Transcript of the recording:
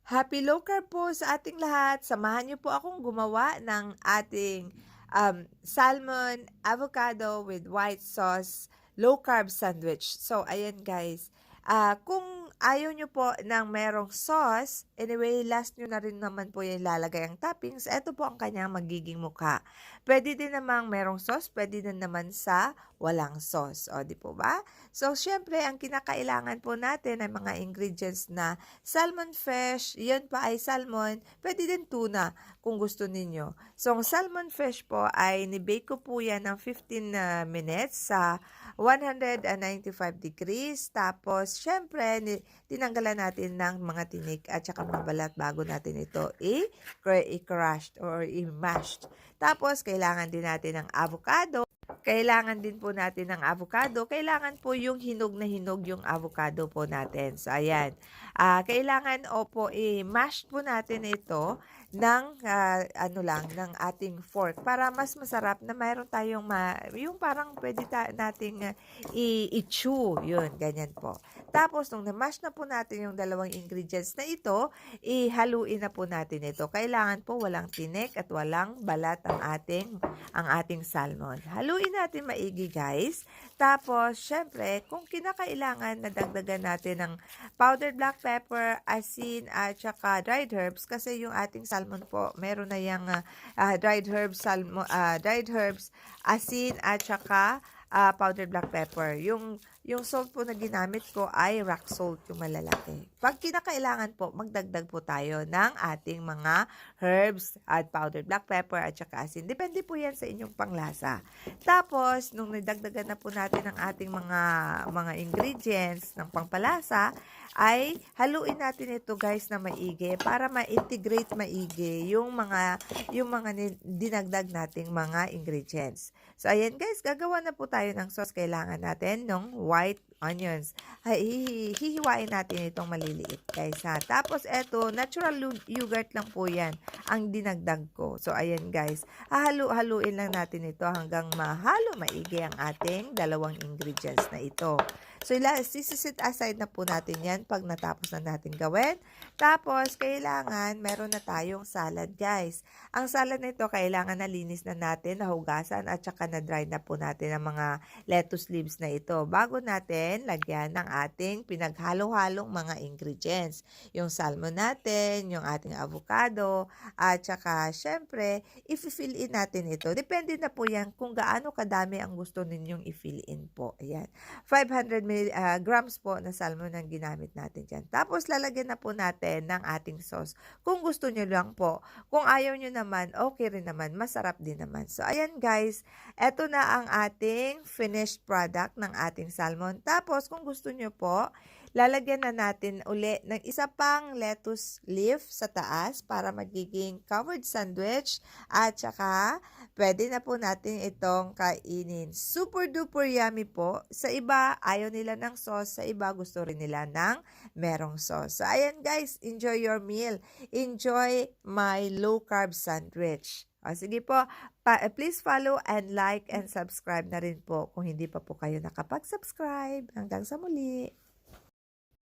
Happy low carb po sa ating lahat. Samahan niyo po akong gumawa ng ating salmon avocado with white sauce low carb sandwich. So, ayan guys. Kung ayaw nyo po ng merong sauce, anyway, last nyo na rin naman po yung lalagay ang toppings, ito po ang kanyang magiging mukha. Pwede din namang merong sauce, pwede din naman sa walang sauce. O, di po ba? So, syempre, ang kinakailangan po natin ay mga ingredients na salmon fish, yun pa ay salmon, pwede din tuna kung gusto ninyo. So, ang salmon fish po ay nibake ko po yan ng 15 minutes sa 195 degrees. Tapos, syempre, tinanggalan natin ng mga tinik at saka mga balat bago natin ito i-crushed or i-mashed. Tapos, kailangan din natin ng avocado. Kailangan din po natin ng avocado. Kailangan po yung hinog na hinog yung avocado po natin. So, ayan. Kailangan po i-mash po natin ito ng ng ating fork para mas masarap na mayroon tayong yung parang pwede nating i-chew. Yun, ganyan po. Tapos, nung na-mash na po natin yung dalawang ingredients na ito, ihaluin na po natin ito. Kailangan po walang tinik at walang balat ang ating salmon. Haluin natin maigi, guys. Tapos, syempre, kung kinakailangan na dagdagan natin ng powdered black pepper, asin, at saka dried herbs, kasi yung ating salmon po, meron na yung dried herbs, asin, at saka powdered black pepper. Yung salt po na ginamit ko ay rock salt, yung malalaki. Pag kinakailangan po, magdagdag po tayo ng ating mga herbs at powdered black pepper at saka asin. Depende po yan sa inyong panglasa. Tapos, nung nadagdagan na po natin ang ating mga ingredients ng pangpalasa, ay haluin natin ito guys na maigi para ma-integrate maigi yung mga dinagdag nating mga ingredients. So, ayan guys, gagawa na po tayo ng sauce. Kailangan natin ng white onions. Hihiwain natin itong maliliit guys ha. Tapos, eto, natural yogurt lang po yan ang dinagdag ko. So, ayan guys, haluin lang natin ito hanggang mahalo maigi ang ating dalawang ingredients na ito. So, sisit aside na po natin yan pag natapos na natin gawin. Tapos, kailangan meron na tayong salad, guys. Ang salad na ito, kailangan nalinis na natin, nahugasan, at saka na-dry na po natin ang mga lettuce leaves na ito bago natin lagyan ng ating pinaghalo-halong mga ingredients. Yung salmon natin, yung ating avocado, at saka, syempre, i-fill in natin ito. Depende na po yan kung gaano kadami ang gusto ninyong i-fill in po. Ayan. 500 grams po na salmon ang ginamit natin dyan. Tapos, lalagyan na po natin ng ating sauce. Kung gusto nyo lang po. Kung ayaw nyo naman, okay rin naman. Masarap din naman. So, ayan guys. Eto na ang ating finished product ng ating salmon. Tapos, kung gusto nyo po, lalagyan na natin uli ng isa pang lettuce leaf sa taas para magiging covered sandwich. At saka, pwede na po natin itong kainin. Super duper yummy po. Sa iba, ayaw nila ng sauce. Sa iba, gusto rin nila ng merong sauce. So, ayan guys, enjoy your meal. Enjoy my low carb sandwich. O, sige po, please follow and like and subscribe na rin po kung hindi pa po kayo nakapag-subscribe. Hanggang sa muli.